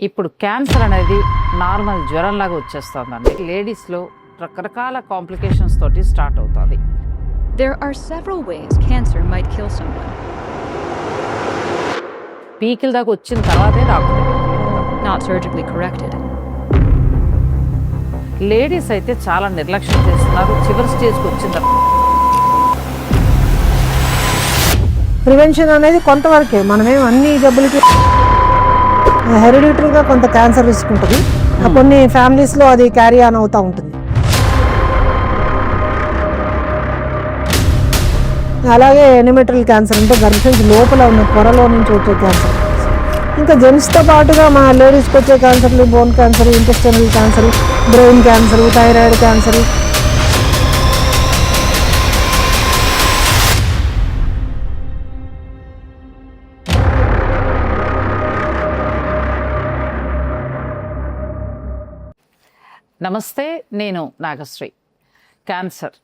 ఇప్పుడు క్యాన్సర్ అనేది నార్మల్ జ్వరంలాగా వచ్చేస్తుందండి. లేడీస్లో రకరకాల కాంప్లికేషన్స్ తోటి స్టార్ట్ అవుతుంది. There are several ways cancer might kill someone. పీకిల దాకా వచ్చిన తర్వాతే డాక్టర్ దగ్గరికి వెళ్తాం. Not surgically corrected. లేడీస్ అయితే చాలా నిర్లక్ష్యం చేస్తున్నారు. చివరి స్టేజ్కి వచ్చిన తర్వాత ప్రివెన్షన్ అనేది కొంతవరకే, మనమేం అన్ని జబ్బులకి హెరిడిటరీగా కొంత క్యాన్సర్ రిస్క్ ఉంటుంది. కొన్ని ఫ్యామిలీస్లో అది క్యారీ ఆన్ అవుతూ ఉంటుంది. అలాగే ఎనిమెట్రల్ క్యాన్సర్ అంటే గర్భసంచి లోపల ఉన్న పొరలో నుంచి వచ్చే క్యాన్సర్. ఇంకా జెంట్స్తో పాటుగా మా లేడీస్కి వచ్చే క్యాన్సర్లు bone cancer, intestinal cancer, brain cancer, thyroid cancer. నమస్తే, నేను నాగశ్రీ. క్యాన్సర్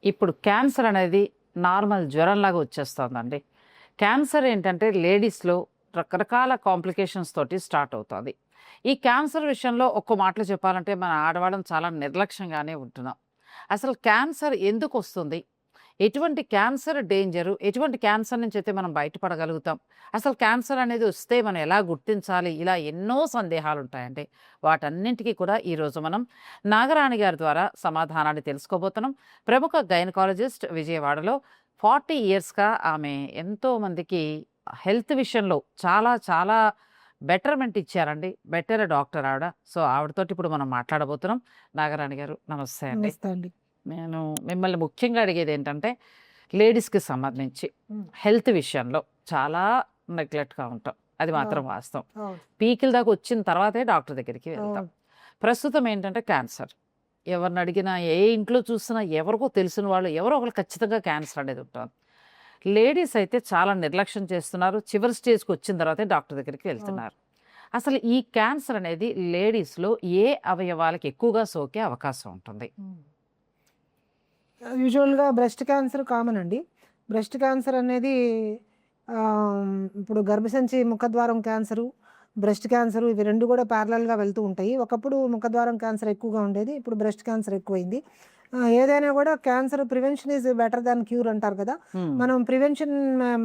ఇప్పుడు క్యాన్సర్ అనేది నార్మల్ జ్వరంలాగా వచ్చేస్తుందండి. క్యాన్సర్ ఏంటంటే లేడీస్లో రకరకాల కాంప్లికేషన్స్ తోటి స్టార్ట్ అవుతుంది. ఈ క్యాన్సర్ విషయంలో ఒక్క మాటలు చెప్పాలంటే మన ఆడవాళ్ళం చాలా నిర్లక్ష్యంగానే ఉంటున్నాం. అసలు క్యాన్సర్ ఎందుకు వస్తుంది, ఎటువంటి క్యాన్సర్ డేంజరు, ఎటువంటి క్యాన్సర్ నుంచి అయితే మనం బయటపడగలుగుతాం, అసలు క్యాన్సర్ అనేది వస్తే మనం ఎలా గుర్తించాలి, ఇలా ఎన్నో సందేహాలు ఉంటాయండి. వాటన్నింటికీ కూడా ఈరోజు మనం నాగరాణి గారి ద్వారా సమాధానాన్ని తెలుసుకోబోతున్నాం. ప్రముఖ గైనకాలజిస్ట్, విజయవాడలో 40 ఇయర్స్గా ఆమె ఎంతోమందికి హెల్త్ విషయంలో చాలా చాలా బెటర్మెంట్ ఇచ్చారండి. బెటర్ డాక్టర్ ఆవిడ. సో ఆవిడతోటి ఇప్పుడు మనం మాట్లాడబోతున్నాం. నాగరాణి గారు నమస్తే అండి. నమస్తే అండి. నేను మిమ్మల్ని ముఖ్యంగా అడిగేది ఏంటంటే, లేడీస్కి సంబంధించి హెల్త్ విషయంలో చాలా నెగ్లెక్ట్గా ఉంటాం. అది మాత్రం వాస్తవం. పీకిల దాకా వచ్చిన తర్వాతే డాక్టర్ దగ్గరికి వెళ్తాం. ప్రస్తుతం ఏంటంటే క్యాన్సర్, ఎవరిని అడిగినా, ఏ ఇంట్లో చూసినా ఎవరికో తెలిసిన వాళ్ళు ఎవరో ఒకరు ఖచ్చితంగా క్యాన్సర్ అనేది ఉంటుంది. లేడీస్ అయితే చాలా నిర్లక్ష్యం చేస్తున్నారు. చివరి స్టేజ్కి వచ్చిన తర్వాతే డాక్టర్ దగ్గరికి వెళ్తున్నారు. అసలు ఈ క్యాన్సర్ అనేది లేడీస్లో ఏ అవయవాలకు ఎక్కువగా సోకే అవకాశం ఉంటుంది? యూజువల్గా బ్రెస్ట్ క్యాన్సర్ కామన్ అండి. బ్రెస్ట్ క్యాన్సర్ అనేది ఇప్పుడు గర్భసంచి ముఖద్వారం క్యాన్సరు, బ్రెస్ట్ క్యాన్సరు, ఇవి రెండు కూడా ప్యారలల్గా వెళ్తూ ఉంటాయి. ఒకప్పుడు ముఖద్వారం క్యాన్సర్ ఎక్కువగా ఉండేది, ఇప్పుడు బ్రెస్ట్ క్యాన్సర్ ఎక్కువైంది. ఏదైనా కూడా cancer prevention is better than cure అంటారు కదా. మనం ప్రివెన్షన్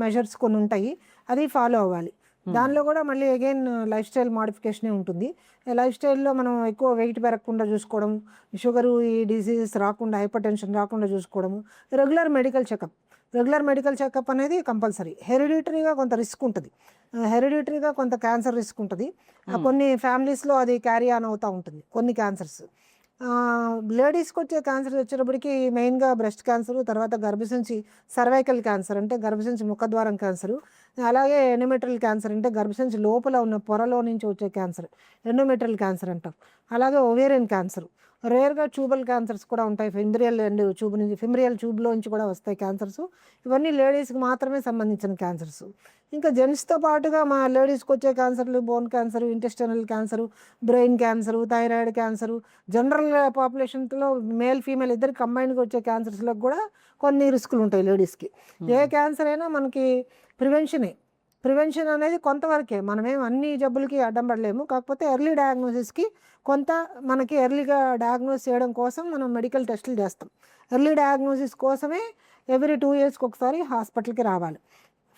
మెజర్స్ కొన్ని ఉంటాయి, అది ఫాలో అవ్వాలి. దానిలో కూడా మళ్ళీ అగైన్ లైఫ్ స్టైల్ మాడిఫికేషనే ఉంటుంది. లైఫ్ స్టైల్లో మనం ఎక్కువ వెయిట్ పెరగకుండా చూసుకోవడం, షుగరు, ఈ డిసీజెస్ రాకుండా, హైపర్ టెన్షన్ రాకుండా చూసుకోవడము, రెగ్యులర్ మెడికల్ చెకప్ అనేది కంపల్సరీ. హెరిడిటరీగా కొంత రిస్క్ ఉంటుంది, హెరిడిటరీగా కొంత క్యాన్సర్ రిస్క్ ఉంటుంది. కొన్ని ఫ్యామిలీస్లో అది క్యారీ ఆన్ అవుతూ ఉంటుంది కొన్ని క్యాన్సర్స్. లేడీస్కి వచ్చే క్యాన్సర్ వచ్చేటప్పటికి మెయిన్గా బ్రెస్ట్ క్యాన్సరు, తర్వాత గర్భసంచి సర్వైకల్ క్యాన్సర్ అంటే గర్భసంచి ముఖద్వారం క్యాన్సరు, అలాగే ఎండోమెట్రియల్ క్యాన్సర్ అంటే గర్భసంచి లోపల ఉన్న పొరలో నుంచి వచ్చే క్యాన్సర్ ఎండోమెట్రియల్ క్యాన్సర్ అంటాం. అలాగే ఓవేరియన్ క్యాన్సర్, రేర్గా ట్యూబల్ క్యాన్సర్స్ కూడా ఉంటాయి. ఫిమ్రియల్ ట్యూబ్లోంచి కూడా వస్తాయి క్యాన్సర్స్. ఇవన్నీ లేడీస్కి మాత్రమే సంబంధించిన క్యాన్సర్స్. ఇంకా జెంట్స్తో పాటుగా మా లేడీస్కి వచ్చే క్యాన్సర్లు bone cancer, intestinal cancer, brain cancer, thyroid cancer, general పాపులేషన్లో మేల్ ఫీమేల్ ఇద్దరు కంబైన్గా వచ్చే క్యాన్సర్స్లో కూడా కొన్ని రిస్కులు ఉంటాయి లేడీస్కి. ఏ క్యాన్సర్ అయినా మనకి ప్రివెన్షన్ అనేది కొంతవరకే, మనమేం అన్ని జబ్బులకి అడ్డం పడలేము. కాకపోతే ఎర్లీ డయాగ్నోసిస్కి కొంత మనకి ఎర్లీగా డయాగ్నోస్ చేయడం కోసం మనం మెడికల్ టెస్టులు చేస్తాం. ఎర్లీ డయాగ్నోసిస్ కోసమే ఎవ్రీ 2 ఇయర్స్కి ఒకసారి హాస్పిటల్కి రావాలి.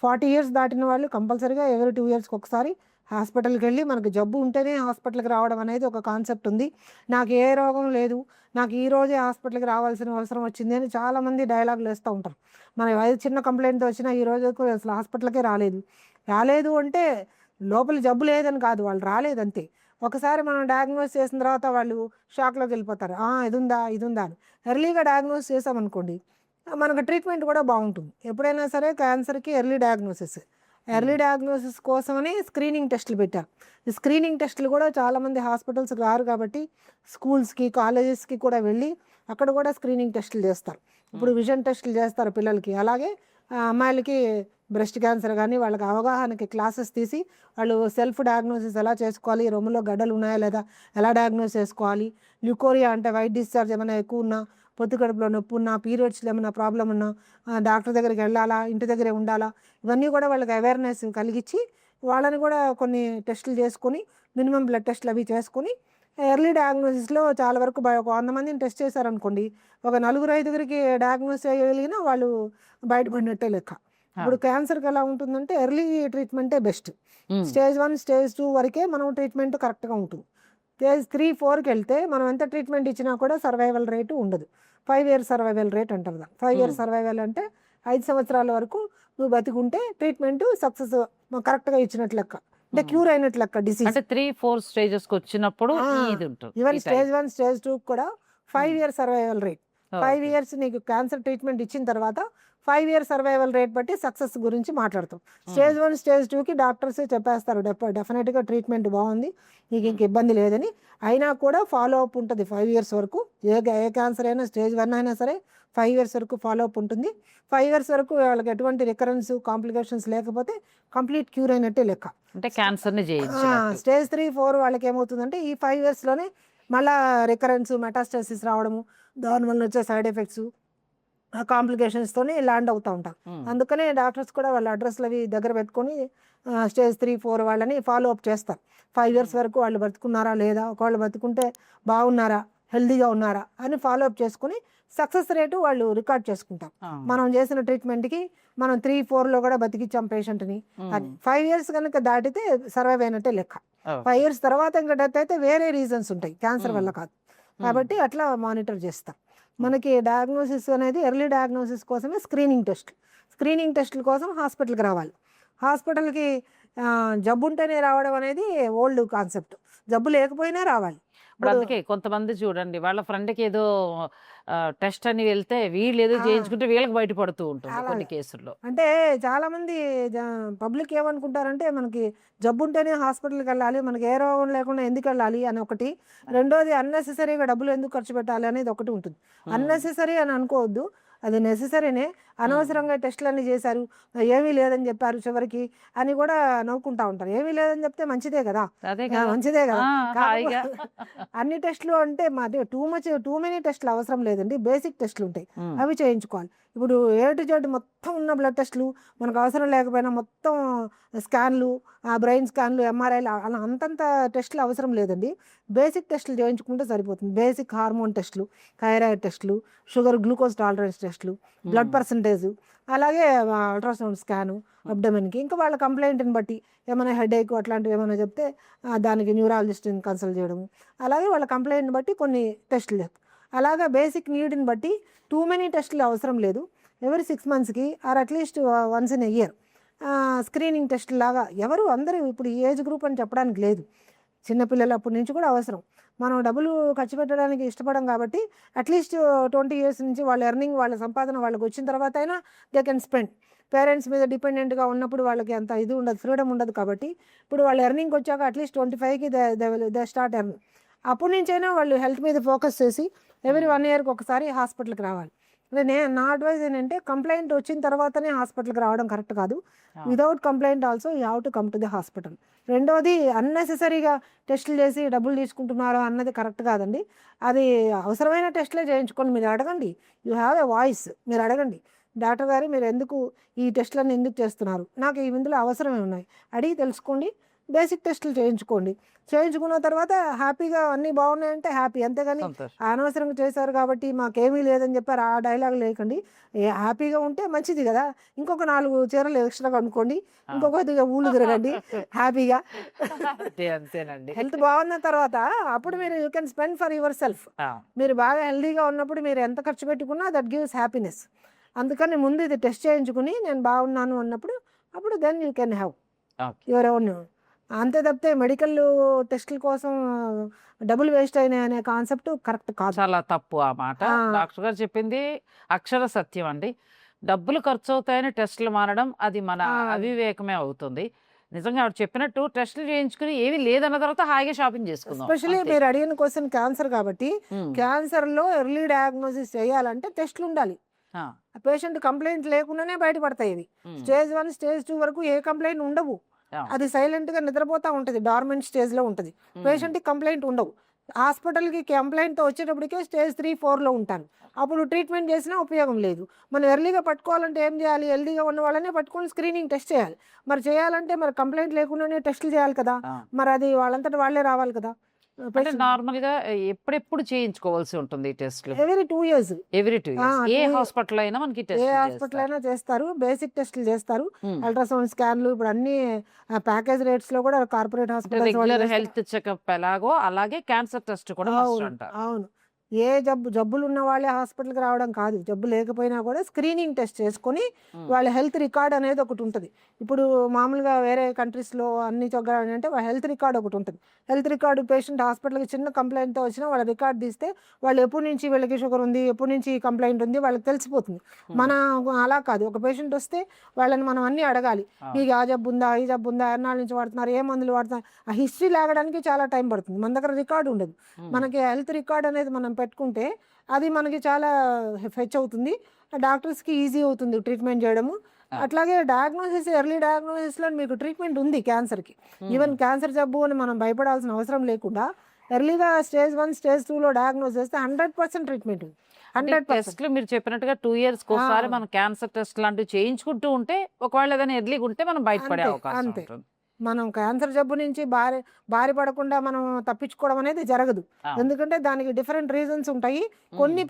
40 ఇయర్స్ దాటిన వాళ్ళు కంపల్సరీగా ఎవ్రీ 2 ఇయర్స్కి ఒకసారి హాస్పిటల్కి వెళ్ళి, మనకి జబ్బు ఉంటేనే హాస్పిటల్కి రావడం అనేది ఒక కాన్సెప్ట్ ఉంది. నాకు ఏ రోగం లేదు, నాకు ఈ రోజే హాస్పిటల్కి రావాల్సిన అవసరం వచ్చింది అని చాలామంది డైలాగులు వేస్తూ ఉంటారు. మన చిన్న కంప్లైంట్తో వచ్చినా ఈ రోజుకు అసలు హాస్పిటల్కే రాలేదు అంటే లోపల జబ్బు లేదని కాదు, వాళ్ళు రాలేదంతే. ఒకసారి మనం డయాగ్నోస్ చేసిన తర్వాత వాళ్ళు షాక్లోకి వెళ్ళిపోతారు, ఇది ఉందా అని. ఎర్లీగా డయాగ్నోస్ చేసామనుకోండి, మనకు ట్రీట్మెంట్ కూడా బాగుంటుంది. ఎప్పుడైనా సరే క్యాన్సర్కి ఎర్లీ డయాగ్నోసిస్ కోసమని స్క్రీనింగ్ టెస్టులు పెట్టారు. ఈ స్క్రీనింగ్ టెస్టులు కూడా చాలామంది హాస్పిటల్స్కి రారు కాబట్టి స్కూల్స్కి, కాలేజెస్కి కూడా వెళ్ళి అక్కడ కూడా స్క్రీనింగ్ టెస్టులు చేస్తారు. ఇప్పుడు విజన్ టెస్టులు చేస్తారు పిల్లలకి. అలాగే అమ్మాయిలకి బ్రెస్ట్ క్యాన్సర్ కానీ వాళ్ళకి అవగాహనకి క్లాసెస్ తీసి వాళ్ళు సెల్ఫ్ డయాగ్నోసిస్ ఎలా చేసుకోవాలి, రొమ్ములో గడ్డలు ఉన్నాయా లేదా ఎలా డయాగ్నోస్ చేసుకోవాలి, ల్యూకోరియా అంటే వైట్ డిశ్చార్జ్ ఏమైనా ఎక్కువ ఉన్నా, పొత్తు కడుపులో నొప్పి ఉన్నా, పీరియడ్స్లో ఏమైనా ప్రాబ్లం ఉన్నా డాక్టర్ దగ్గరికి వెళ్ళాలా, ఇంటి దగ్గరే ఉండాలా, ఇవన్నీ కూడా వాళ్ళకి అవేర్నెస్ కలిగించి వాళ్ళని కూడా కొన్ని టెస్టులు చేసుకొని మినిమం బ్లడ్ టెస్ట్లు అవి చేసుకొని ఎర్లీ డయాగ్నోసిస్లో చాలా వరకు ఒక 100 మందిని టెస్ట్ చేశారనుకోండి, ఒక 4-5కి డయాగ్నోస్ చేయగలిగినా వాళ్ళు బయటపడినట్టే లెక్క. ఇప్పుడు క్యాన్సర్కి ఎలా ఉంటుందంటే ఎర్లీ ట్రీట్మెంటే బెస్ట్. స్టేజ్ 1 స్టేజ్ 2 వరకే మనం ట్రీట్మెంట్ కరెక్ట్గా ఉంటుంది. స్టేజ్ 3-4కి వెళ్తే మనం ఎంత ట్రీట్మెంట్ ఇచ్చినా కూడా సర్వైవల్ రేటు ఉండదు. 5 years సర్వైవల్ రేట్ అంటారు కదా. 5 years సర్వైవల్ అంటే 5 సంవత్సరాల వరకు నువ్వు బతికుంటే ట్రీట్మెంట్ సక్సెస్ కరెక్ట్గా ఇచ్చినట్లు లెక్క, అంటే క్యూర్ అయినట్లు లెక్క డిసీజ్. అంటే 3-4 స్టేజెస్కి వచ్చినప్పుడు ఇది ఉంటుంది. ఈవెన్ స్టేజ్ 1 స్టేజ్ 2 కూడా 5 years సర్వైవల్ రేట్. 5 years నీకు క్యాన్సర్ ట్రీట్మెంట్ ఇచ్చిన తర్వాత 5 years సర్వైవల్ రేట్ బట్టి సక్సెస్ గురించి మాట్లాడతాం. స్టేజ్ 1 స్టేజ్ 2కి డాక్టర్స్ చెప్పేస్తారు డెఫినెట్గా ట్రీట్మెంట్ బాగుంది, నీకు ఇంక ఇబ్బంది లేదని. అయినా కూడా ఫాలో అప్ ఉంటుంది 5 years వరకు. ఏ క్యాన్సర్ అయినా స్టేజ్ 1 అయినా సరే 5 years వరకు ఫాలో అప్ ఉంటుంది. 5 years వరకు వాళ్ళకి ఎటువంటి రికరెన్స్ కాంప్లికేషన్స్ లేకపోతే కంప్లీట్ క్యూర్ అయినట్టే లెక్క. అంటే క్యాన్సర్ని స్టేజ్ 3-4 వాళ్ళకి ఏమవుతుందంటే ఈ 5 yearsలోనే మళ్ళీ రికరెన్స్ మెటాస్టాసిస్ రావడము, దానివల్ల వచ్చే సైడ్ ఎఫెక్ట్స్ కాంప్లికేషన్స్తోనే ల్యాండ్ అవుతూ ఉంటాం. అందుకనే డాక్టర్స్ కూడా వాళ్ళ అడ్రస్లు అవి దగ్గర పెట్టుకొని స్టేజ్ 3-4 వాళ్ళని ఫాలో అప్ చేస్తారు. 5 years వరకు వాళ్ళు బతుకున్నారా లేదా, ఒకవేళ బతుకుంటే బాగున్నారా, హెల్దీగా ఉన్నారా అని ఫాలో అప్ చేసుకుని సక్సెస్ రేటు వాళ్ళు రికార్డ్ చేసుకుంటాం. మనం చేసిన ట్రీట్మెంట్కి మనం 3-4లో కూడా బతికిచ్చాం పేషెంట్ని అని. 5 years కనుక దాటితే సర్వైవ్ అయినట్టే లెక్క. 5 years తర్వాత ఇంకా డెత్ అయితే వేరే రీజన్స్ ఉంటాయి, క్యాన్సర్ వల్ల కాదు. కాబట్టి అట్లా మానిటర్ చేస్తాం. మనకి డయాగ్నోసిస్ అనేది ఎర్లీ డయాగ్నోసిస్ కోసమే స్క్రీనింగ్ టెస్టుల కోసం హాస్పిటల్కి రావాలి. హాస్పిటల్కి జబ్బు ఉంటేనే రావడం అనేది ఓల్డ్ కాన్సెప్ట్, జబ్బు లేకపోయినా రావాలి. ఇప్పుడు అందుకే కొంతమంది చూడండి వాళ్ళ ఫ్రెండ్కి ఏదో టెస్ట్ అని వెళ్తే వీళ్ళు ఏదో చేయించుకుంటే వీళ్ళకి బయటపడుతూ ఉంటుంది కొన్ని కేసుల్లో. అంటే చాలామంది పబ్లిక్ ఏమనుకుంటారంటే మనకి జబ్బు ఉంటేనే హాస్పిటల్కి వెళ్ళాలి, మనకి ఏ రోగం లేకుండా ఎందుకు వెళ్ళాలి అని ఒకటి. రెండోది అన్నెసెసరీగా డబ్బులు ఎందుకు ఖర్చు పెట్టాలి అనేది ఒకటి ఉంటుంది. అన్నెసెసరీ అని అనుకోవద్దు, అది నెసెసరీనే. అనవసరంగా టెస్టులన్నీ చేశారు, ఏమీ లేదని చెప్పారు చివరికి అని కూడా నవ్వుకుంటా ఉంటారు. ఏమీ లేదని చెప్తే మంచిదే కదా, మంచిదే కదా. అన్ని టెస్టులు అంటే మాది టూ మెనీ టెస్టులు అవసరం లేదండి. బేసిక్ టెస్టులు ఉంటాయి, అవి చేయించుకోవాలి. ఇప్పుడు A to Z మొత్తం ఉన్న బ్లడ్ టెస్టులు మనకు అవసరం లేకపోయినా మొత్తం స్కాన్లు, బ్రెయిన్ స్కాన్లు, MRIలు అలా అంతంత టెస్టులు అవసరం లేదండి. బేసిక్ టెస్టులు చేయించుకుంటే సరిపోతుంది. బేసిక్ హార్మోన్ టెస్టులు, థైరాయిడ్ టెస్టులు, షుగర్ గ్లూకోజ్ టాలరెన్స్ టెస్టులు, బ్లడ్ పర్సంటేజ్, అలాగే అల్ట్రాసౌండ్ స్కాను అబ్డమెన్కి. ఇంకా వాళ్ళ కంప్లైంట్ని బట్టి ఏమైనా హెడేక్ అట్లాంటివి ఏమైనా చెప్తే దానికి న్యూరాలజిస్ట్ని కన్సల్ట్ చేయడము, అలాగే వాళ్ళ కంప్లైంట్ని బట్టి కొన్ని టెస్టులు. అలాగా బేసిక్ నీడ్ని బట్టి టూ మెనీ టెస్టులు అవసరం లేదు. ఎవరి 6 monthsకి or at least once in a year screening test లాగా అందరూ ఇప్పుడు ఈ ఏజ్ గ్రూప్ అని చెప్పడానికి లేదు. చిన్నపిల్లలు అప్పటి నుంచి కూడా అవసరం. మనం డబ్బులు ఖర్చు పెట్టడానికి ఇష్టపడం కాబట్టి అట్లీస్ట్ 20 years నుంచి వాళ్ళ ఎర్నింగ్, వాళ్ళ సంపాదన వాళ్ళకి వచ్చిన తర్వాత అయినా దే కెన్ స్పెండ్. పేరెంట్స్ మీద డిపెండెంట్గా ఉన్నప్పుడు వాళ్ళకి అంత ఇది ఉండదు, ఫ్రీడమ్ ఉండదు. కాబట్టి ఇప్పుడు వాళ్ళ ఎర్నింగ్ వచ్చాక అట్లీస్ట్ 25కి దే స్టార్ట్ ఎర్న్. అప్పటి నుంచైనా వాళ్ళు హెల్త్ మీద ఫోకస్ చేసి ఎవరి 1 yearకి ఒకసారి హాస్పిటల్కి రావాలి. నా అడ్వైజ్ ఏంటంటే కంప్లైంట్ వచ్చిన తర్వాతనే హాస్పిటల్కి రావడం కరెక్ట్ కాదు. Without complaint also you have to come to the hospital. రెండోది అన్నెసెసరీగా టెస్టులు చేసి డబ్బులు తీసుకుంటున్నారా అన్నది కరెక్ట్ కాదండి. అది అవసరమైన టెస్టులే చేయించుకోండి. మీరు అడగండి, యూ హ్యావ్ ఎ వాయిస్, మీరు అడగండి డాక్టర్ గారు మీరు ఎందుకు ఈ టెస్టులన్నీ ఎందుకు చేస్తున్నారు, నాకు ఈ ఇందులో అవసరమే ఉన్నాయి అడిగి తెలుసుకోండి. బేసిక్ టెస్టులు చేయించుకోండి. చేయించుకున్న తర్వాత హ్యాపీగా అన్నీ బాగున్నాయంటే హ్యాపీ, అంతేగాని అనవసరంగా చేశారు కాబట్టి మాకేమీ లేదని చెప్పారు ఆ డైలాగ్ లేకండి. హ్యాపీగా ఉంటే మంచిది కదా. ఇంకొక 4 చీరలు ఎక్స్ట్రాగా అనుకోండి, ఇంకొకటిగా ఊళ్ళు తిరగండి హ్యాపీగా. హెల్త్ బాగున్న తర్వాత అప్పుడు మీరు you can spend for your self. మీరు బాగా హెల్తీగా ఉన్నప్పుడు మీరు ఎంత ఖర్చు పెట్టుకున్నా దట్ గివ్స్ హ్యాపీనెస్. అందుకని ముందు ఇది టెస్ట్ చేయించుకుని నేను బాగున్నాను అన్నప్పుడు అప్పుడు then you can have your own. అంతే తప్పితే మెడికల్ టెస్టుల కోసం డబ్బులు వేస్ట్ అయినాయి అనే కాన్సెప్ట్ కరెక్ట్ కాదు, చాలా తప్పు ఆ మాట. డాక్టర్ గారు చెప్పింది అక్షర సత్యం అండి. డబ్బులు ఖర్చు అవుతాయని టెస్టులు మారడం అది మన అవివేకమే అవుతుంది. నిజంగా ఆవిడ చెప్పినట్టు టెస్టులు చేయించుకుని ఏమీ లేదన్న తర్వాత హాయిగా షాపింగ్ చేసుకుందాం. ఎస్పెషల్లీ మీరు అడిగిన క్వశ్చన్ క్యాన్సర్ కాబట్టి క్యాన్సర్లో ఎర్లీ డయాగ్నోసిస్ చేయాలంటే టెస్టులు ఉండాలి. పేషెంట్ కంప్లైంట్ లేకుండానే బయటపడతాయి. ఇవి స్టేజ్ 1 స్టేజ్ 2 వరకు ఏ కంప్లైంట్ ఉండవు. అది సైలెంట్గా నిద్రపోతూ ఉంటుంది, డార్మెంట్ స్టేజ్లో ఉంటుంది. పేషెంట్కి కంప్లైంట్ ఉండవు. హాస్పిటల్కి కంప్లైంట్తో వచ్చేటప్పటికే స్టేజ్ 3-4లో ఉంటారు. అప్పుడు ట్రీట్మెంట్ చేసినా ఉపయోగం లేదు. మనం ఎర్లీగా పట్టుకోవాలంటే ఏం చేయాలి? హెల్తీగా ఉన్న వాళ్ళనే పట్టుకొని స్క్రీనింగ్ టెస్ట్ చేయాలి. మరి చేయాలంటే మరి కంప్లైంట్ లేకుండానే టెస్టులు చేయాలి కదా! ఆ! మరి అది వాళ్ళంతట వాళ్ళే రావాలి కదా! అంటే పేషెంట్ నార్మల్‌గా ఎప్పుడెప్పుడు చేయించుకోవాల్సి ఉంటుంది ఈ టెస్ట్‌లు? Every 2 years. Every 2 years. ఏ 2 హాస్పిటల్‌లో అయినా మనకి ఏ టెస్ట్‌లు హాస్పిటల్ చేస్తారు. అయినా చేస్తారు. బేసిక్ టెస్టులు చేస్తారు. హ్మ్. అల్ట్రాసౌండ్ స్కాన్లు ఇప్పుడు అన్నీ ప్యాకేజ్ రేట్స్‌లో కూడా కార్పొరేట్ అంటే హాస్పిటల్స్ వాళ్ళు రెగ్యులర్ చేస్తారు. హెల్త్ చెకప్ ఎలాగో అలాగే క్యాన్సర్ టెస్ట్ కూడా మస్ట్ అవును. అంటారు. అవును. ఏ జబ్బులు ఉన్న వాళ్ళే హాస్పిటల్‌కి రావడం కాదు. జబ్బు లేకపోయినా కూడా స్క్రీనింగ్ టెస్ట్ చేసుకొని హ్మ్. వాళ్ళ హెల్త్ రికార్డ్ అనేది ఒకటి ఉంటది. ఇప్పుడు మామూలుగా వేరే కంట్రీస్‌లో అన్ని చోట్ల అంటే వాళ్ళ హెల్త్ రికార్డ్ ఒకటి ఉంటది. హెల్త్ రికార్డ్ పేషెంట్ హాస్పిటల్‌కి చిన్న కంప్లెయింట్‌తో వచ్చినా వాళ్ళ రికార్డ్ తీస్తే వాళ్ళు ఎప్పటి నుంచి వీళ్ళకి షుగర్ ఉంది, ఎప్పటి నుంచి ఈ కంప్లెయింట్ ఉంది వాళ్ళకి తెలిసిపోతుంది. మన హ్మ్. అలా కాదు. ఒక పేషెంట్ వస్తే వాళ్ళని మనం అన్నీ అడగాలి. ఆ! మీకు ఆ జబ్బు ఉందా? ఈ జబ్బు ఉందా? ఎన్నాళ్ళ నుంచి వాడుతున్నారు? ఏ మందులు వాడుతున్నారు? ఆ హిస్టరీ లాగడానికి చాలా టైం పడుతుంది. మన దగ్గర రికార్డ్ ఉండదు. హ్మ్. మనకి హెల్త్ రికార్డ్ అనేది మనం పెట్టుకుంటే అది మనకి చాలా ఫెచ్ అవుతుంది. డాక్టర్స్‌కి ఈజీ అవుతుంది ట్రీట్మెంట్ చేయడము. ఆ! అట్లాగే ఎర్లీ డయాగ్నోసిస్‌లో మీకు ట్రీట్మెంట్ ఉంది క్యాన్సర్‌కి. హ్మ్. ఈవెన్ క్యాన్సర్ జబ్బు అని మనం భయపడాల్సిన అవసరం లేకుండా ఎర్లీగా స్టేజ్ 1, స్టేజ్ 2లో డయాగ్నోస్ చేస్తే 100% ట్రీట్మెంట్ ఉంది. అంటే ఈ 100%. టెస్ట్‌లు మీరు చెప్పినట్టుగా 2 ఇయర్స్‌కోసారి ఆ! మనం క్యాన్సర్ టెస్ట్ లాంటివి చేయించుకుంటూ ఉంటే ఒకవేళ ఏదైనా ఎర్లీగా ఉంటే మనం బయటపడే అంతే. అవకాశం అంతే. ఉంటుంది. మనం క్యాన్సర్ జబ్బు నుంచి బారి పడకుండా మనం తప్పించుకోవడం అనేది జరగదు. ఆ! ఎందుకంటే దానికి డిఫరెంట్ రీజన్స్ ఉంటాయి. హ్మ్. కొన్ని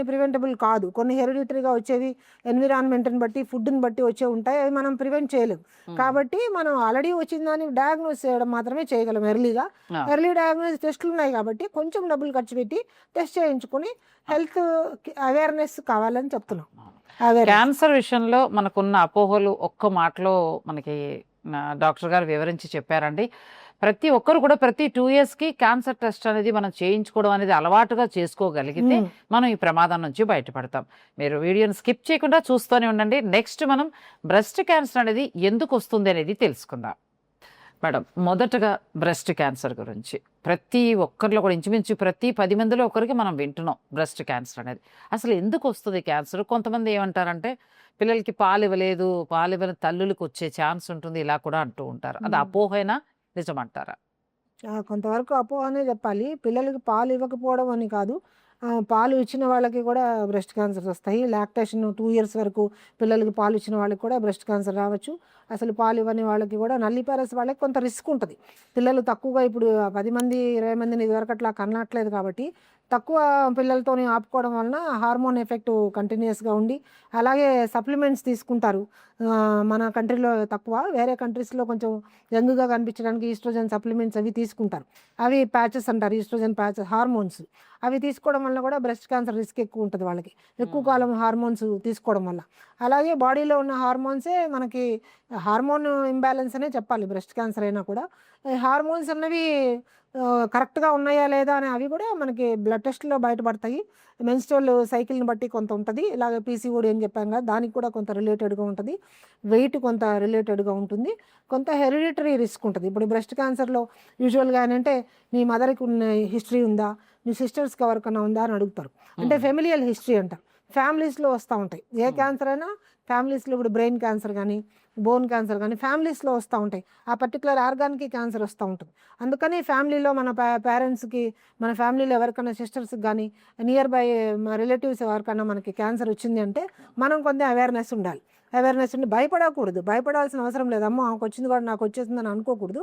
ప్రివెంటబుల్ కాదు. కొన్ని హెరిడిటరీగా వచ్చేవి ఎన్విరాన్మెంట్‌ని బట్టి, ఫుడ్‌ని బట్టి వచ్చేవి ఉంటాయి. అవి మనం ప్రివెంట్ చేయలేం. హ్మ్. కాబట్టి మనం ఆల్రెడీ వచ్చిన దాన్ని డయాగ్నోస్ చేయడం మాత్రమే చేయగలం ఎర్లీగా. ఆ! ఎర్లీ డయాగ్నోస్ టెస్టులు ఉన్నాయి కాబట్టి కొంచెం డబ్బులు ఖర్చు పెట్టి టెస్ట్ చేయించుకొని ఆ! హెల్త్ అవేర్‌నెస్ కావాలని చెప్తున్నాం. ఆ! అవేర్‌నెస్. క్యాన్సర్ విషయంలో మనకున్న అపోహలు ఒక్క మాటలో మనకి డాక్టర్ గారు వివరించి చెప్పారండి. ప్రతి ఒక్కరు కూడా ప్రతి 2 ఇయర్స్‌కి క్యాన్సర్ టెస్ట్ అనేది మనం చేయించుకోవడం అనేది అలవాటుగా చేసుకోగలిగితే హ్మ్. మనం ఈ ప్రమాదం నుంచి బయటపడతాం. మీరు వీడియోని స్కిప్ చేయకుండా చూస్తూనే ఉండండి. నెక్స్ట్ మనం బ్రెస్ట్ క్యాన్సర్ అనేది ఎందుకు వస్తుంది అనేది తెలుసుకుందాం. మేడం, మొదటగా బ్రెస్ట్ క్యాన్సర్ గురించి ప్రతి ఒక్కరిలో కూడా ఇంచుమించు ప్రతి 10 మందిలో ఒకరికి మనం వింటున్నాం బ్రెస్ట్ క్యాన్సర్ అనేది. అసలు ఎందుకు వస్తుంది క్యాన్సర్? కొంతమంది ఏమంటారంటే పిల్లలకి పాలివ్వని తల్లులకు వచ్చే ఛాన్స్ ఉంటుంది ఇలా కూడా అంటూ ఉంటారు. అది హ్మ్. అపోహైనా నిజమంటారా? కొంతవరకు అపోహ అనే చెప్పాలి. పిల్లలకి పాలు ఇవ్వకపోవడం అని కాదు. పాలు ఇచ్చిన వాళ్ళకి కూడా బ్రెస్ట్ క్యాన్సర్స్ వస్తాయి. లాక్టేషన్ 2 ఇయర్స్ వరకు పిల్లలకి పాలు ఇచ్చిన వాళ్ళకి కూడా బ్రెస్ట్ క్యాన్సర్ రావచ్చు. అసలు పాలు ఇవ్వని వాళ్ళకి కూడా నల్లిపారస్ వాళ్ళకి కొంత రిస్క్ ఉంటది. పిల్లలు తక్కువగా ఇప్పుడు 10 మంది, 20 మందిని ఇదివరకు అట్లా కనట్లేదు కాబట్టి తక్కువ పిల్లలతోని ఆపుకోవడం వలన హార్మోన్ ఎఫెక్ట్ కంటిన్యూయస్‌గా ఉండి అలాగే సప్లిమెంట్స్ తీసుకుంటారు. మన కంట్రీలో తక్కువ. వేరే కంట్రీస్‌లో కొంచెం యంగ్‌గా కనిపించడానికి ఈస్ట్రోజన్ సప్లిమెంట్స్ అవి తీసుకుంటారు. అవి ప్యాచెస్ అంటారు. Estrogen patches hormones. అవి తీసుకోవడం వల్ల కూడా బ్రెస్ట్ క్యాన్సర్ రిస్క్ ఎక్కువ ఉంటది వాళ్ళకి. ఎక్కువ హ్మ్. కాలం హార్మోన్స్ తీసుకోవడం వల్ల. అలాగే బాడీలో ఉన్న హార్మోన్సే మనకి హార్మోన్ ఇంబాలెన్స్ అనే చెప్పాలి బ్రెస్ట్ క్యాన్సర్ అయినా కూడా. ఈ హార్మోన్స్ అన్నవి కరెక్ట్‌గా ఉన్నాయా లేదా అని అవి కూడా మనకి బ్లడ్ టెస్ట్‌లో బయటపడతాయి. మెన్స్ట్రువల్ సైకిల్‌ని బట్టి కొంత ఉంటది. ఇలాగ పీసీఓడీ అని చెప్పాం కదా! దానికి కూడా కొంత రిలేటెడ్‌గా ఉంటది. వెయిట్ కొంత రిలేటెడ్‌గా ఉంటుంది. కొంత హెరిడిటరీ రిస్క్ ఉంటది. ఇప్పుడు బ్రెస్ట్ క్యాన్సర్‌లో యూజువల్‌గా ఏంటంటే నీ మదర్‌కి ఉన్న హిస్టరీ ఉందా? నీ సిస్టర్స్‌కి ఎవరికన్నా ఉందా? అని అడుగుతారు. అంటే హ్మ్. ఫెమిలియల్ హిస్టరీ అంటారు. ఫ్యామిలీస్‌లో వస్తా ఉంటాయి. ఏ హ్మ్. క్యాన్సర్ అయినా ఫ్యామిలీస్‌లో ఇప్పుడు బ్రెయిన్ క్యాన్సర్ గానీ, బోన్ క్యాన్సర్ గానీ ఫ్యామిలీస్‌లో వస్తా ఉంటాయి. ఆ పర్టిక్యులర్ ఆర్గాన్‌కి క్యాన్సర్ వస్తా ఉంటుంది. అందుకని ఫ్యామిలీలో మన పేరెంట్స్‌కి, మన ఫ్యామిలీలో ఎవరికైనా సిస్టర్స్‌కి గానీ, నియర్ బై రిలేటివ్స్ ఎవరికన్నా మనకి క్యాన్సర్ వచ్చింది అంటే మనం కొంచెం అవేర్‌నెస్ ఉండాలి. అవేర్‌నెస్ ఉండి భయపడకూడదు. భయపడాల్సిన అవసరం లేదు. అమ్మో! ఆమెకొచ్చింది కూడా నాకొచ్చేసిందని అనుకోకూడదు.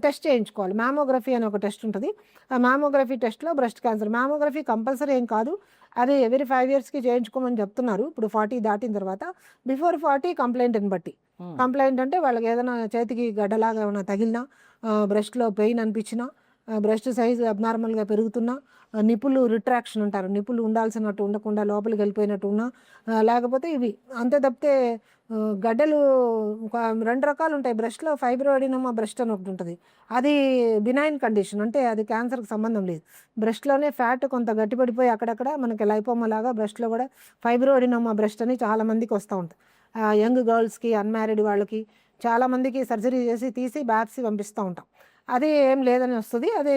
టెస్ట్ చేయించుకోవాలి. మామోగ్రఫీ అని ఒక టెస్ట్ ఉంటది. ఆ మామోగ్రఫీ టెస్ట్‌లో బ్రెస్ట్ క్యాన్సర్ మామోగ్రఫీ కంపల్సరీ ఏం కాదు. అది ఎవ్రీ 5 ఇయర్స్‌కి చేయించుకోమని చెప్తున్నారు. ఇప్పుడు 40 దాటిన తర్వాత. బిఫోర్ 40 కంప్లెయింట్‌ని బట్టి. హ్మ్. కంప్లెయింట్ అంటే వాళ్ళకి ఏదైనా చేతికి గడ్డలాగా ఏమైనా తగిలినా, బ్రెస్ట్‌లో పెయిన్ అనిపించినా, బ్రెస్ట్ సైజ్ అబ్నార్మల్‌గా పెరుగుతున్నా, నిప్పులు రిట్రాక్షన్ అంటారు. నిప్పులు ఉండాల్సినట్టు ఉండకుండా లోపలికి వెళ్ళిపోయినట్టు ఉన్నా, లేకపోతే ఇవి. అంతే తప్పితే గడ్డలు ఒక 2 రకాలుంటాయి. బ్రెస్ట్‌లో ఫైబ్రోయిడినోమా బ్రెస్ట్ అని ఒకటుంటది. అది బినైన్ కండిషన్. అంటే అది క్యాన్సర్‌కి సంబంధం లేదు. బ్రెస్ట్‌లోనే ఫ్యాట్ కొంత గట్టిపడిపోయి అక్కడక్కడ మనకి లైపోమా లాగా బ్రెస్ట్‌లో కూడా ఫైబ్రోయిడినోమా బ్రెస్ట్ అని చాలా మందికి వస్తా ఉంటది. యంగ్ గర్ల్స్‌కి, అన్‌మ్యారీడ్ వాళ్ళకి చాలామందికి సర్జరీ చేసి తీసి బాప్సీ పంపిస్తా ఉంటాం. అది ఏం లేదని వస్తది. అది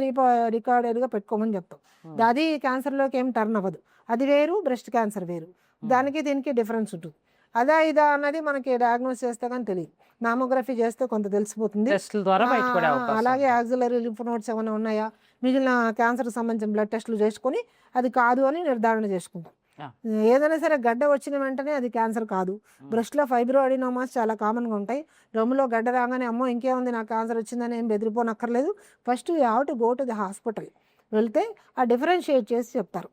రికార్డెడ్‌గా పెట్టుకోమని చెప్తాం. హ్మ్. అది క్యాన్సర్‌లోకి ఏం టర్న్ అవ్వదు. అది వేరు, బ్రెస్ట్ క్యాన్సర్ వేరు. హ్మ్. దానికి దీనికి డిఫరెన్స్ ఉంటుంది. అదా ఇదా అన్నది మనకి డయాగ్నోస్ చేస్తే కానీ తెలియదు. మామోగ్రఫీ చేస్తే కొంత తెలిసిపోతుంది. టెస్టుల ద్వారా బయటపడే అవకాశం అలాగే ఉంది. యాక్సిలరీ లింఫ్ నోడ్స్ ఏమైనా ఉన్నాయా, మిగిలిన క్యాన్సర్కి సంబంధించిన బ్లడ్ టెస్టులు చేసుకొని అది కాదు అని నిర్ధారణ చేసుకుంటాం. ఆ. ఏదైనా సరే గడ్డ వచ్చిన వెంటనే అది క్యాన్సర్ కాదు. బ్రెస్ట్లో ఫైబ్రో అడినోమాస్ చాలా కామన్గా ఉంటాయి. రొమ్ములో గడ్డ రాగానే అమ్మో ఇంకేముంది నాకు క్యాన్సర్ వచ్చిందని ఏం బెదిరిపోనక్కర్లేదు. First you have to go to the hospital. వెళ్తే ఆ డిఫరెన్షియేట్ చేసి చెప్తారు.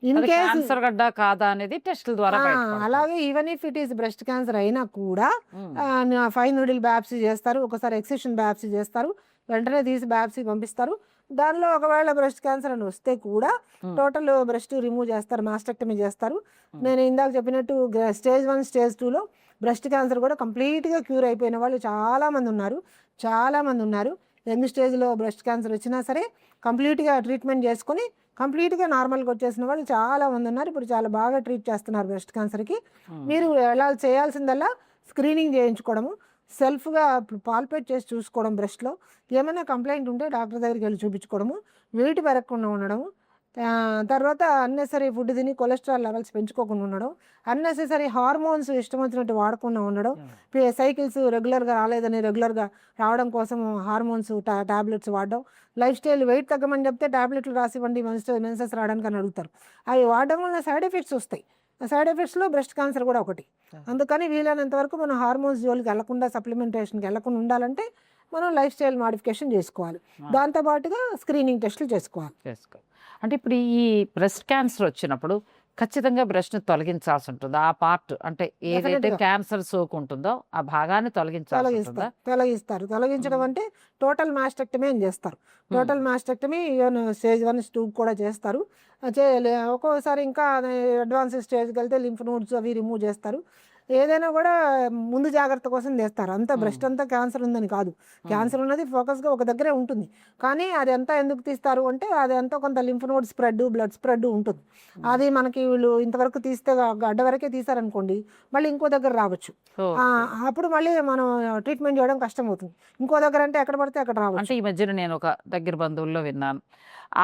ఇన్ అది కేస్ క్యాన్సర్ గడ్డ కాదా అనేది టెస్టుల ద్వారా బయటపడుతుంది. అలాగే even if it is breast cancer అయినా కూడా ఫైన్ నీడిల్ బయాప్సీ చేస్తారు, ఒకసారి ఎక్సిషన్ బయాప్సీ చేస్తారు, వెంటనే తీసి బయాప్సీ పంపిస్తారు. దానిలో ఒకవేళ బ్రెస్ట్ క్యాన్సర్ అని వస్తే కూడా టోటల్ బ్రెస్ట్ రిమూవ్ చేస్తారు, మాస్టెక్టమీ చేస్తారు. నేను ఇందాక చెప్పినట్టు స్టేజ్ 1 స్టేజ్ 2లో బ్రెస్ట్ క్యాన్సర్ కూడా కంప్లీట్గా క్యూర్ అయిపోయిన వాళ్ళు చాలామంది ఉన్నారు. యంగ్ స్టేజ్లో బ్రెస్ట్ క్యాన్సర్ వచ్చినా సరే కంప్లీట్గా ట్రీట్మెంట్ చేసుకొని కంప్లీట్గా నార్మల్గా వచ్చేసిన వాళ్ళు చాలామంది ఉన్నారు. ఇప్పుడు చాలా బాగా ట్రీట్ చేస్తున్నారు బ్రెస్ట్ క్యాన్సర్కి. మీరు ఎలా చేయాల్సిందల్లా స్క్రీనింగ్ చేయించుకోవడము, సెల్ఫ్గా పాల్పేట్ చేసి చూసుకోవడం, బ్రెస్ట్లో ఏమైనా కంప్లైంట్ ఉంటే డాక్టర్ దగ్గరికి వెళ్ళి చూపించుకోవడము, వెయిట్ పెరగకుండా ఉండడము, తర్వాత అన్నెసరీ ఫుడ్ తిని కొలెస్ట్రాల్ లెవెల్స్ పెంచుకోకుండా ఉండడం, అన్నెసెసరీ హార్మోన్స్ ఇష్టం వచ్చినట్టు వాడకుండా ఉండడం, సైకిల్స్ రెగ్యులర్గా రాలేదని రెగ్యులర్గా రావడం కోసం హార్మోన్స్ టాబ్లెట్స్ వాడడం, లైఫ్ స్టైల్ వెయిట్ తగ్గమని చెప్తే టాబ్లెట్లు రాసివ్వండి మెన్సెస్ రావడానికి అని అడుగుతారు. అవి వాడడం వల్ల సైడ్ ఎఫెక్ట్స్ వస్తాయి. సైడ్ ఎఫెక్ట్స్లో బ్రెస్ట్ క్యాన్సర్ కూడా ఒకటి. అందుకని వీలైనంత వరకు మనం హార్మోన్స్ జోలికి వెళ్లకుండా, సప్లిమెంటేషన్కి వెళ్లకుండా ఉండాలంటే మనం లైఫ్ స్టైల్ మాడిఫికేషన్ చేసుకోవాలి. దాంతోపాటుగా స్క్రీనింగ్ టెస్టులు చేసుకోవాలి. అంటే ఇప్పుడు ఈ బ్రెస్ట్ క్యాన్సర్ వచ్చినప్పుడు ఖచ్చితంగా బ్రెస్ట్ని తొలగించాల్సి ఉంటుంది. ఆ పార్ట్ అంటే ఏదైతే Definitely గా. క్యాన్సర్ సోకు ఉంటుందో ఆ భాగాన్ని తొలగించాల్సి ఉంటుందా? తొలగించడం అంటే టోటల్ మాస్టెక్టమీ అని చేస్తారు. టోటల్ మాస్టెక్టమీ ఈవెన్ స్టేజ్ 1 2 కూడా చేస్తారు. ఒక్కోసారి ఇంకా అడ్వాన్స్ స్టేజ్కి వెళ్తే లింఫ్ నోడ్స్ అవి రిమూవ్ చేస్తారు. ఏదైనా కూడా ముందు జాగ్రత్త కోసం చేస్తారు. అంతా బ్రెస్ట్ అంతా క్యాన్సర్ ఉందని కాదు. క్యాన్సర్ ఉన్నది ఫోకస్గా ఒక దగ్గరే ఉంటుంది. కానీ అది అంతా ఎందుకు తీస్తారు అంటే అది అంతా కొంత lymph node spread, blood spread ఉంటుంది. అది మనకి వీళ్ళు ఇంతవరకు తీస్తే గడ్డ వరకే తీసారనుకోండి, మళ్ళీ ఇంకో దగ్గర రావచ్చు. అప్పుడు మళ్ళీ మనం ట్రీట్మెంట్ చేయడం కష్టం అవుతుంది. ఇంకో దగ్గర అంటే ఎక్కడ పడితే అక్కడ రావచ్చు. అంటే ఈ మధ్యన నేను ఒక దగ్గర బంధువుల్లో విన్నాను,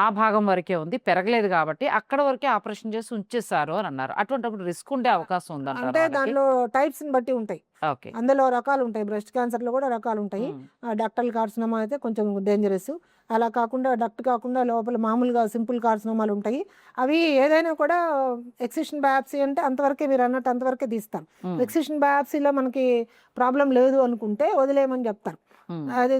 ఆ భాగం వరకే ఉంది, పెరగలేదు కాబట్టి అక్కడ వరకే ఆపరేషన్ చేసి ఉంచేశారు అని అన్నారు. అటువంటిప్పుడు రిస్క్ ఉండే అవకాశం అంటే ఉందంటారు. దానిలో టైప్స్ని బట్టి ఉంటాయి. ఓకే. అందులో రకాలు ఉంటాయి. బ్రెస్ట్ క్యాన్సర్లో కూడా రకాలు ఉంటాయి. డక్టల్ కార్సినోమా అయితే కొంచెం డేంజరస్. అలా కాకుండా డక్ట్ కాకుండా లోపల మామూలుగా సింపుల్ కార్సినోమాలు ఉంటాయి. అవి ఏదైనా కూడా ఎక్సిషన్ బయాప్సీ అంటే అంతవరకే, మీరు అన్నట్టు అంతవరకే తీస్తాం. ఎక్సిషన్ బయాప్సీలో మనకి ప్రాబ్లం లేదు అనుకుంటే వదిలేయమని చెప్తారు. అది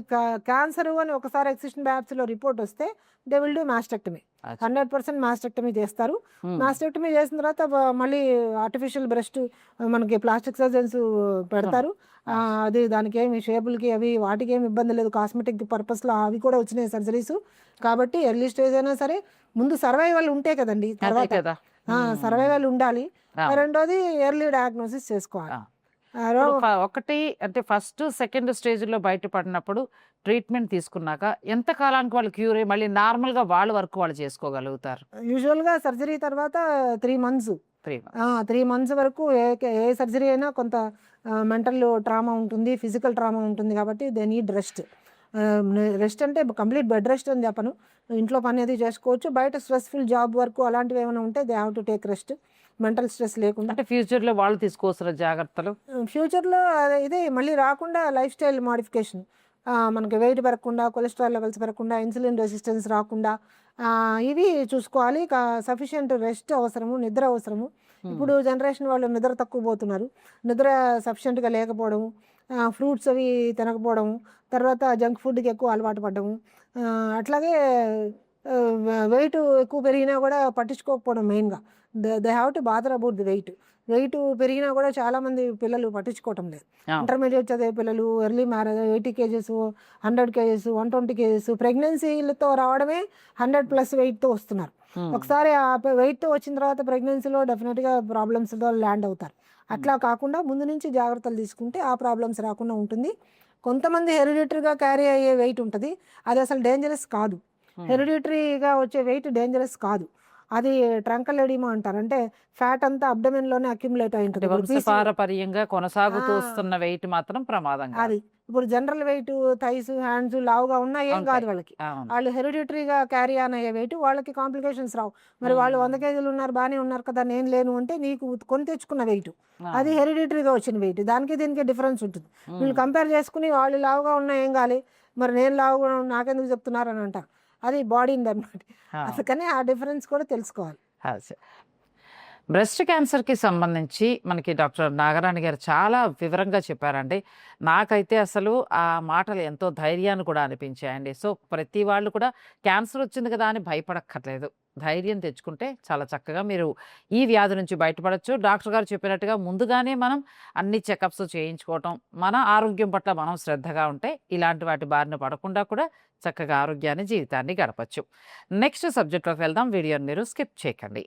క్యాన్సర్ అని ఒకసారి ఎక్సిషన్ బయాప్సీలో రిపోర్ట్ వస్తే they will do mastectomy. 100% mastectomy చేస్తారు. మాస్టెక్టమీ చేసిన తర్వాత మళ్ళీ ఆర్టిఫిషియల్ బ్రెస్ట్ మనకి ప్లాస్టిక్ సర్జన్స్ పెడతారు. అది దానికి ఏమి షేపులకి అవి వాటికి ఏమి ఇబ్బంది లేదు. కాస్మెటిక్ పర్పస్లో అవి కూడా వచ్చినాయి సర్జరీస్. కాబట్టి ఎర్లీ స్టేజ్ అయినా సరే ముందు సర్వైవల్ ఉంటే కదండి, తర్వాత కదా. సర్వైవల్ ఉండాలి. రెండోది ఎర్లీ డయాగ్నోసిస్ చేసుకోవాలి. ఒకటి అంటే ఫస్ట్ సెకండ్ స్టేజ్లో బయటపడినప్పుడు ట్రీట్మెంట్ తీసుకున్నాక ఎంత కాలానికి వాళ్ళు క్యూర్ అయ్యి మళ్ళీ నార్మల్గా వాళ్ళ వరకు వాళ్ళు చేసుకోగలుగుతారు? యూజువల్గా సర్జరీ తర్వాత 3 months 3 months వరకు ఏ సర్జరీ అయినా కొంత మెంటల్ ట్రామా ఉంటుంది, ఫిజికల్ ట్రామా ఉంటుంది. కాబట్టి దే నీడ్ రెస్ట్. రెస్ట్ అంటే కంప్లీట్ బెడ్ రెస్ట్ అని చెప్పను, ఇంట్లో పని అది చేసుకోవచ్చు. బయట స్ట్రెస్ఫుల్ జాబ్ వర్క్ అలాంటివి ఏమైనా ఉంటే they have to take rest, mental stress లేకుండా. అంటే ఫ్యూచర్లో వాళ్ళు తీసుకోవాల్సిన జాగ్రత్తలు ఫ్యూచర్లో ఇదే మళ్ళీ రాకుండా లైఫ్ స్టైల్ మాడిఫికేషన్, మనకి వెయిట్ పెరగకుండా, కొలెస్ట్రాల్ లెవెల్స్ పెరగకుండా, ఇన్సులిన్ రెసిస్టెన్స్ రాకుండా ఇవి చూసుకోవాలి. సఫిషియంట్ రెస్ట్ అవసరము, నిద్ర అవసరము. ఇప్పుడు జనరేషన్ వాళ్ళు నిద్ర తక్కువ పోతున్నారు, నిద్ర సఫిషియెంట్గా లేకపోవడము, ఫ్రూట్స్ అవి తినకపోవడము, తర్వాత జంక్ ఫుడ్కి ఎక్కువ అలవాటు పడ్డము, అట్లాగే వెయిట్ ఎక్కువ పెరిగినా కూడా పట్టించుకోకపోవడం. మెయిన్గా they have to bother about the weight పెరిగినా కూడా చాలామంది పిల్లలు పట్టించుకోవటం లేదు. ఇంటర్మీడియట్ చదివే పిల్లలు, early marriage 80 kgs 100 kgs 120 kgs ప్రెగ్నెన్సీలతో రావడమే 100+ వెయిట్తో వస్తున్నారు. ఒకసారి ఆ వెయిట్తో వచ్చిన తర్వాత ప్రెగ్నెన్సీలో డెఫినెట్గా ప్రాబ్లమ్స్తో ల్యాండ్ అవుతారు. అట్లా కాకుండా ముందు నుంచి జాగ్రత్తలు తీసుకుంటే ఆ ప్రాబ్లమ్స్ రాకుండా ఉంటుంది. కొంతమంది హెరిడిటరీగా క్యారీ అయ్యే వెయిట్ ఉంటుంది, అది అసలు డేంజరస్ కాదు. హెరిడిటరీగా వచ్చే వెయిట్ డేంజరస్ కాదు. అది ట్రంకల్ ఎడిమా అంటారు. అంటే ఫ్యాట్ అంతా అబ్డమెన్‌లోనే అక్యుములేట్ అయి ఉంటుంది. ఇప్పుడు వంశపారపర్యంగా కొనసాగుతూ ఆ! వస్తున్న వెయిట్ మాత్రం ప్రమాదం కాదు. అది. ఇప్పుడు జనరల్ వెయిట్ థైస్, హ్యాండ్స్ లావుగా ఉన్నా ఏం ఉంటాయి. కాదు వాళ్ళకి. అవును. వాళ్ళు హెరిడిటరీగా క్యారీ ఆన్ అయ్యే వెయిట్ వాళ్ళకి కాంప్లికేషన్స్ రావు. మరి వాళ్ళు 100 కేజీలు ఉన్నారు, బానే ఉన్నారు కదా! నేను లేను అంటే నీకు కొని తెచ్చుకున్న వెయిట్. అది అవును. హెరిడిటరీగా వచ్చిన వెయిట్. దానికి దీనికి డిఫరెన్స్ ఉంటుంది. వీళ్ళు ఉమ్. కంపేర్ చేసుకొని వాళ్ళు లావుగా ఉన్నా ఏం కాలే, మరి నేను లావుగా నాకెందుకు చెప్తున్నారు అని అంటారు. అది బాడీదనమాట. అవును. అందుకని ఆ డిఫరెన్స్ కూడా తెలుసుకోవాలి. అదే. బ్రెస్ట్ క్యాన్సర్‌కి సంబంధించి మనకి డాక్టర్ నాగరాణి గారు చాలా వివరంగా చెప్పారండి. నాకైతే అసలు ఆ మాటలు ఎంతో ధైర్యాన్ని కూడా అనిపించాయండి. సో, ప్రతి వాళ్ళు కూడా క్యాన్సర్ వచ్చింది కదా అని భయపడక్కర్లేదు. ధైర్యం తెచ్చుకుంటే చాలా చక్కగా మీరు ఈ వ్యాధి నుంచి బయటపడొచ్చు. డాక్టర్ గారు చెప్పినట్టుగా ముందుగానే మనం అన్ని చెకప్స్ చేయించుకోవటం, మన ఆరోగ్యం పట్ల మనం శ్రద్ధగా ఉంటే ఇలాంటి వాటి బారిన పడకుండా కూడా చక్కగా ఆరోగ్యాన్ని, జీవితాన్ని గడపొచ్చు. నెక్స్ట్ సబ్జెక్ట్‌లోకి వెళ్దాం. వీడియోని మీరు స్కిప్ చేయకండి.